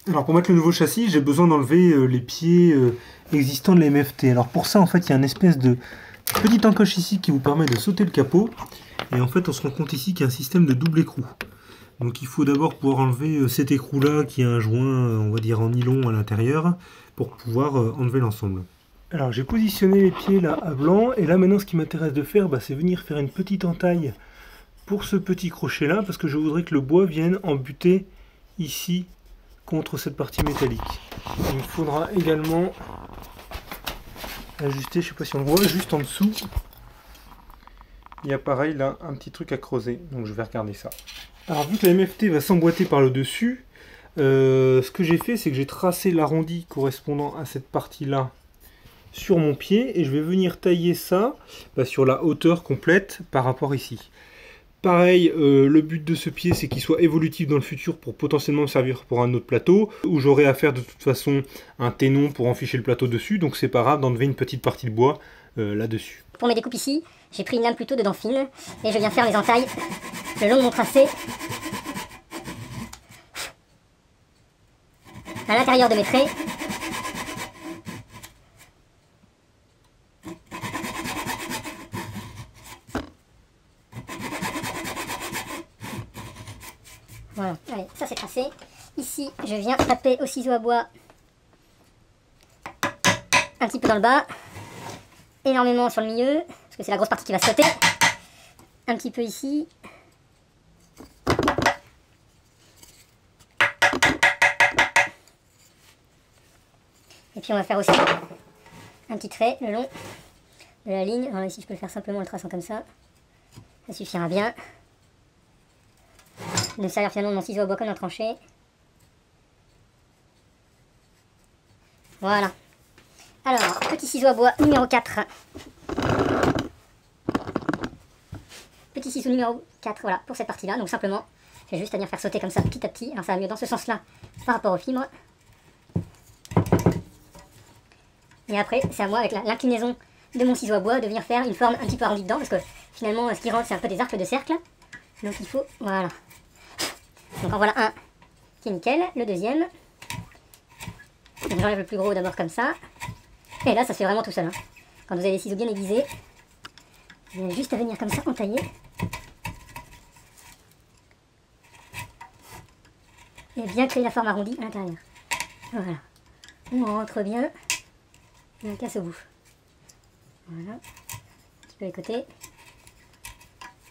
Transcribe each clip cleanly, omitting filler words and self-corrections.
Alors pour mettre le nouveau châssis, j'ai besoin d'enlever les pieds existants de la MFT. Alors pour ça, en fait, il y a une espèce de petite encoche ici qui vous permet de sauter le capot. Et en fait, on se rend compte ici qu'il y a un système de double écrou. Donc il faut d'abord pouvoir enlever cet écrou-là qui a un joint, on va dire en nylon à l'intérieur, pour pouvoir enlever l'ensemble. Alors j'ai positionné les pieds là à blanc, et là maintenant ce qui m'intéresse de faire, c'est venir faire une petite entaille pour ce petit crochet là, parce que je voudrais que le bois vienne embuter ici contre cette partie métallique. Il me faudra également ajuster, je sais pas si on voit, juste en dessous. Il y a pareil là un petit truc à creuser, donc je vais regarder ça. Alors vu que la MFT va s'emboîter par le dessus, ce que j'ai fait c'est que j'ai tracé l'arrondi correspondant à cette partie là sur mon pied, et je vais venir tailler ça sur la hauteur complète par rapport ici. Pareil, le but de ce pied, c'est qu'il soit évolutif dans le futur pour potentiellement me servir pour un autre plateau, où j'aurai à faire de toute façon un ténon pour enficher le plateau dessus, donc c'est pas grave d'enlever une petite partie de bois là-dessus. Pour mes découpes ici, j'ai pris une lame plutôt de dents fines, et je viens faire les entailles le long de mon tracé, à l'intérieur de mes traits. Voilà, allez, ça c'est tracé. Ici, je viens taper au ciseau à bois un petit peu dans le bas, énormément sur le milieu, parce que c'est la grosse partie qui va sauter. Un petit peu ici. Et puis on va faire aussi un petit trait le long de la ligne. Alors ici je peux le faire simplement en le traçant comme ça. Ça suffira bien. De me servir finalement de mon ciseau à bois comme un tranché. Voilà. Alors, petit ciseau à bois numéro 4. Petit ciseau numéro 4, voilà, pour cette partie-là. Donc simplement, j'ai juste à venir faire sauter comme ça petit à petit. Alors ça va mieux dans ce sens-là par rapport aux fibres. Et après, c'est à moi, avec l'inclinaison de mon ciseau à bois, de venir faire une forme un petit peu arrondie dedans. Parce que finalement, ce qui rentre, c'est un peu des arcs de cercle. Donc il faut, voilà. Donc en voilà un qui est nickel, le deuxième. J'enlève le plus gros d'abord comme ça. Et là ça se fait vraiment tout seul. Hein. Quand vous avez les ciseaux bien aiguisés, vous avez juste à venir comme ça entailler. Et bien créer la forme arrondie à l'intérieur. Voilà. On rentre bien. Et on casse au bout. Voilà. Un petit peu les côtés.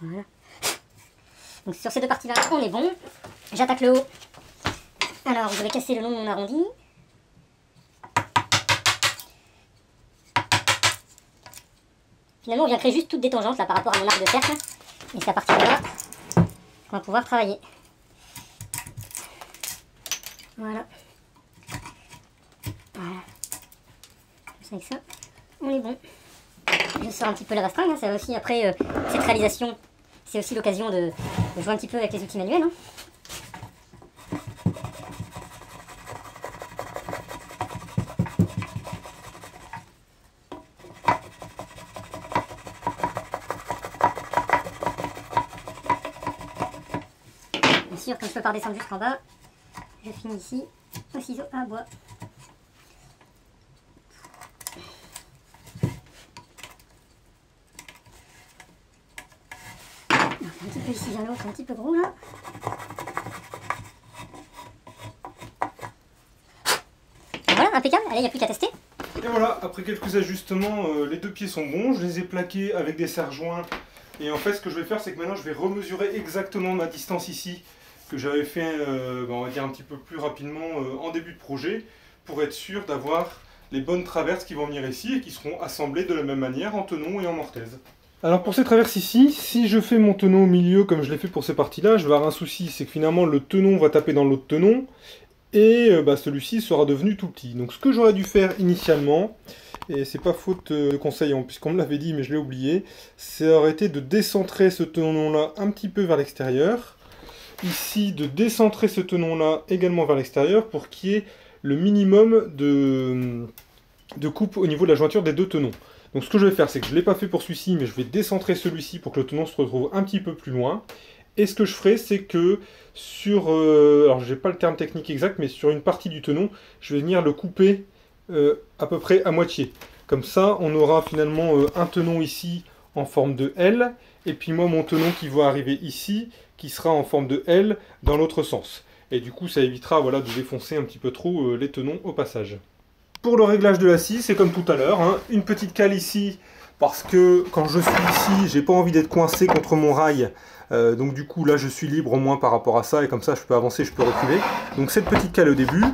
Voilà. Donc sur ces deux parties là on est bon. J'attaque le haut. Alors je vais casser le long de mon arrondi. Finalement on vient créer juste toutes des tangentes là par rapport à mon arc de cercle. Et c'est à partir de là qu'on va pouvoir travailler. Voilà. Voilà. Comme ça avec ça, on est bon. Je sors un petit peu le restreint, hein. Ça va aussi après cette réalisation. C'est aussi l'occasion de jouer un petit peu avec les outils manuels. Hein. Bien sûr, comme je ne peux pas redescendre jusqu'en bas, je finis ici au ciseau à bois. Un petit peu ici vers l'autre, un petit peu gros là. Et voilà, impeccable, allez, il n'y a plus qu'à tester. Et voilà, après quelques ajustements, les deux pieds sont bons, je les ai plaqués avec des serre-joints. Et en fait ce que je vais faire, c'est que maintenant je vais remesurer exactement ma distance ici, que j'avais fait, on va dire un petit peu plus rapidement en début de projet, pour être sûr d'avoir les bonnes traverses qui vont venir ici et qui seront assemblées de la même manière en tenon et en mortaise. Alors pour ces traverses ici, si je fais mon tenon au milieu comme je l'ai fait pour ces parties-là, je vais avoir un souci, c'est que finalement le tenon va taper dans l'autre tenon, et celui-ci sera devenu tout petit. Donc ce que j'aurais dû faire initialement, et c'est pas faute de conseil puisqu'on me l'avait dit mais je l'ai oublié, c'est aurait été de décentrer ce tenon-là un petit peu vers l'extérieur, ici de décentrer ce tenon-là également vers l'extérieur pour qu'il y ait le minimum de coupe au niveau de la jointure des deux tenons. Donc ce que je vais faire, c'est que je ne l'ai pas fait pour celui-ci, mais je vais décentrer celui-ci pour que le tenon se retrouve un petit peu plus loin. Et ce que je ferai, c'est que sur, alors j'ai pas le terme technique exact, mais sur une partie du tenon, je vais venir le couper à peu près à moitié. Comme ça, on aura finalement un tenon ici en forme de L, et puis moi mon tenon qui va arriver ici, qui sera en forme de L dans l'autre sens. Et du coup, ça évitera voilà, de défoncer un petit peu trop les tenons au passage. Pour le réglage de la scie, c'est comme tout à l'heure, hein, une petite cale ici, parce que quand je suis ici, j'ai pas envie d'être coincé contre mon rail. Donc du coup là je suis libre au moins par rapport à ça et comme ça je peux avancer, je peux reculer. Donc cette petite cale au début,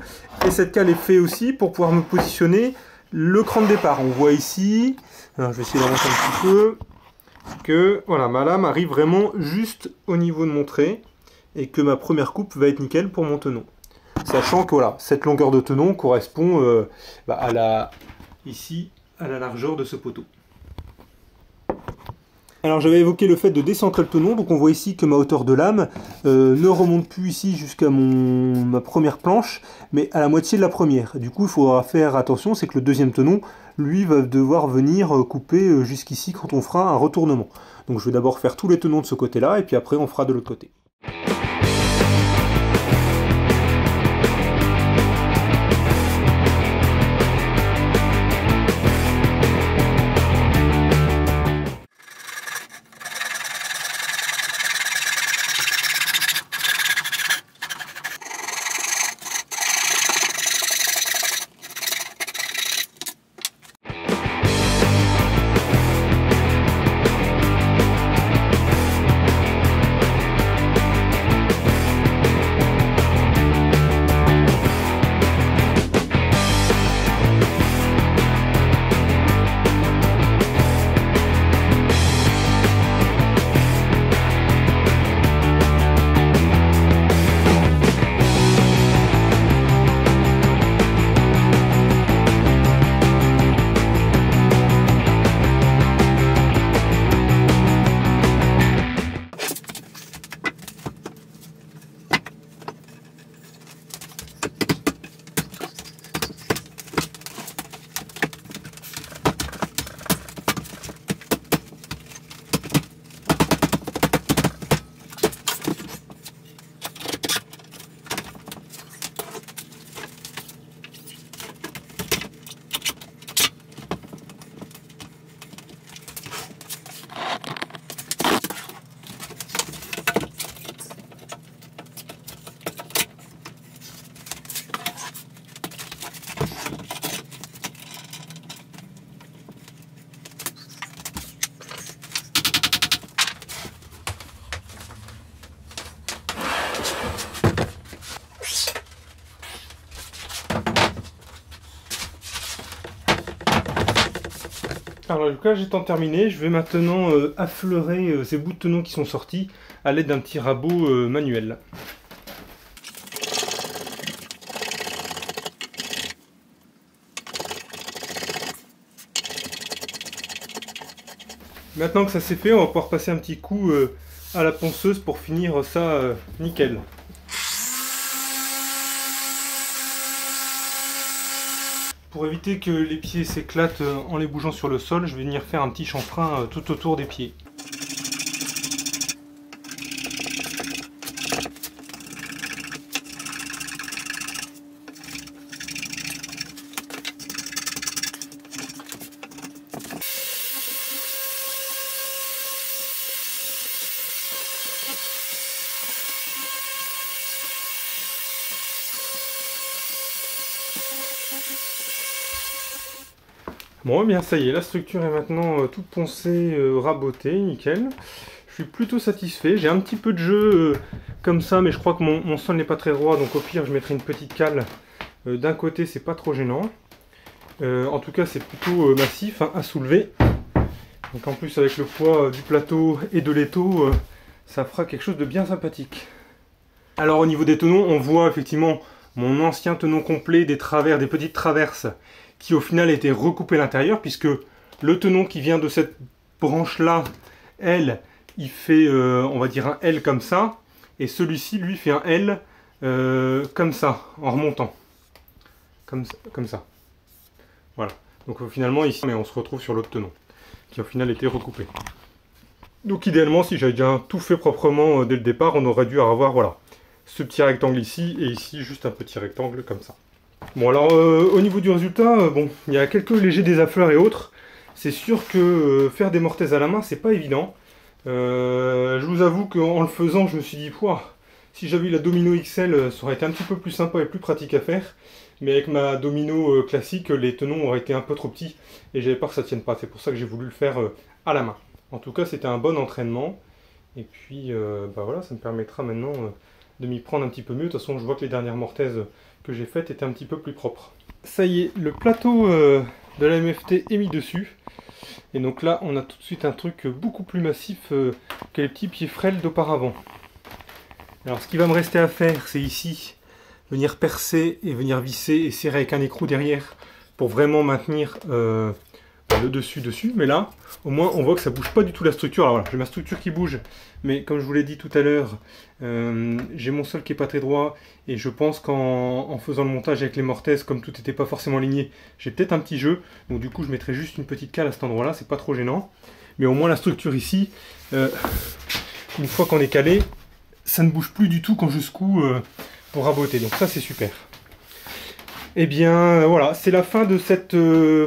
et cette cale est faite aussi pour pouvoir me positionner le cran de départ. On voit ici, alors je vais essayer d'avancer un petit peu, que voilà, ma lame arrive vraiment juste au niveau de mon trait et que ma première coupe va être nickel pour mon tenon. Sachant que voilà, cette longueur de tenon correspond à la largeur de ce poteau. Alors j'avais évoqué le fait de décentrer le tenon, donc on voit ici que ma hauteur de lame ne remonte plus ici jusqu'à ma première planche, mais à la moitié de la première. Du coup il faudra faire attention, c'est que le deuxième tenon, lui, va devoir venir couper jusqu'ici quand on fera un retournement. Donc je vais d'abord faire tous les tenons de ce côté-là, et puis après on fera de l'autre côté. Alors le cas étant terminé, je vais maintenant affleurer ces bouts de tenon qui sont sortis à l'aide d'un petit rabot manuel. Maintenant que ça c'est fait, on va pouvoir passer un petit coup à la ponceuse pour finir ça nickel. Pour éviter que les pieds s'éclatent en les bougeant sur le sol, je vais venir faire un petit chanfrein tout autour des pieds. Bon, eh bien ça y est, la structure est maintenant toute poncée, rabotée, nickel. Je suis plutôt satisfait. J'ai un petit peu de jeu comme ça, mais je crois que mon sol n'est pas très droit, donc au pire je mettrai une petite cale d'un côté, c'est pas trop gênant. En tout cas, c'est plutôt massif hein, à soulever. Donc en plus avec le poids du plateau et de l'étau, ça fera quelque chose de bien sympathique. Alors au niveau des tenons, on voit effectivement mon ancien tenon complet, des petites traverses, qui au final était recoupé à l'intérieur, puisque le tenon qui vient de cette branche-là, elle, il fait, on va dire un L comme ça, et celui-ci, lui, fait un L comme ça, en remontant. Comme ça. Voilà. Donc finalement, ici, mais on se retrouve sur l'autre tenon, qui au final était recoupé. Donc idéalement, si j'avais déjà tout fait proprement dès le départ, on aurait dû avoir voilà, ce petit rectangle ici, et ici juste un petit rectangle comme ça. Bon alors au niveau du résultat, bon, il y a quelques légers désaffleurs et autres. C'est sûr que faire des mortaises à la main, c'est pas évident. Je vous avoue qu'en le faisant, je me suis dit, pouah, si j'avais eu la Domino XL, ça aurait été un petit peu plus sympa et plus pratique à faire. Mais avec ma Domino classique, les tenons auraient été un peu trop petits et j'avais peur que ça tienne pas. C'est pour ça que j'ai voulu le faire à la main. En tout cas, c'était un bon entraînement. Et puis, bah voilà, ça me permettra maintenant de m'y prendre un petit peu mieux. De toute façon, je vois que les dernières mortaises que j'ai faites étaient un petit peu plus propres. Ça y est, le plateau de la MFT est mis dessus. Et donc là, on a tout de suite un truc beaucoup plus massif que les petits pieds frêles d'auparavant. Alors, ce qui va me rester à faire, c'est ici, venir percer et venir visser et serrer avec un écrou derrière pour vraiment maintenir le dessus. Mais là, au moins, on voit que ça bouge pas du tout la structure. Alors voilà, j'ai ma structure qui bouge, mais comme je vous l'ai dit tout à l'heure, j'ai mon sol qui est pas très droit et je pense qu'en faisant le montage avec les mortaises, comme tout n'était pas forcément aligné, j'ai peut-être un petit jeu. Donc du coup, je mettrai juste une petite cale à cet endroit-là, c'est pas trop gênant. Mais au moins, la structure ici, une fois qu'on est calé, ça ne bouge plus du tout quand je secoue pour raboter. Donc ça, c'est super. Et bien voilà, c'est la fin de cette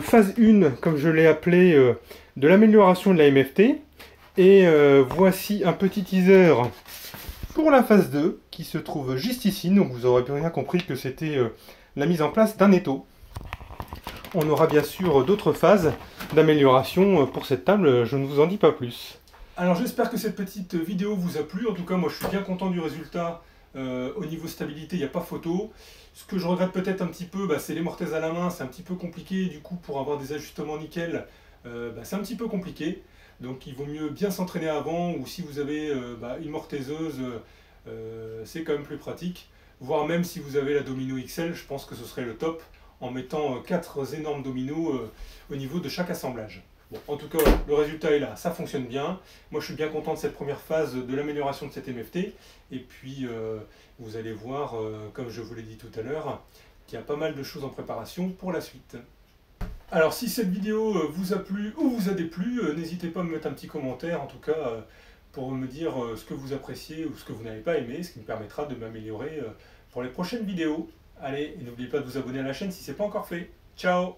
phase 1, comme je l'ai appelée, de l'amélioration de la MFT. Et voici un petit teaser pour la phase 2, qui se trouve juste ici. Donc vous aurez bien compris que c'était la mise en place d'un étau. On aura bien sûr d'autres phases d'amélioration pour cette table, je ne vous en dis pas plus. Alors j'espère que cette petite vidéo vous a plu. En tout cas, moi je suis bien content du résultat. Au niveau stabilité, il n'y a pas photo. Ce que je regrette peut-être un petit peu, c'est les mortaises à la main, c'est un petit peu compliqué. Du coup, pour avoir des ajustements nickel, c'est un petit peu compliqué. Donc il vaut mieux bien s'entraîner avant, ou si vous avez une mortaiseuse, c'est quand même plus pratique. Voire même si vous avez la Domino XL, je pense que ce serait le top, en mettant 4 énormes dominos au niveau de chaque assemblage. Bon, en tout cas, le résultat est là, ça fonctionne bien. Moi, je suis bien content de cette première phase de l'amélioration de cette MFT. Et puis, vous allez voir, comme je vous l'ai dit tout à l'heure, qu'il y a pas mal de choses en préparation pour la suite. Alors, si cette vidéo vous a plu ou vous a déplu, n'hésitez pas à me mettre un petit commentaire, en tout cas, pour me dire ce que vous appréciez ou ce que vous n'avez pas aimé, ce qui me permettra de m'améliorer pour les prochaines vidéos. Allez, et n'oubliez pas de vous abonner à la chaîne si ce n'est pas encore fait. Ciao!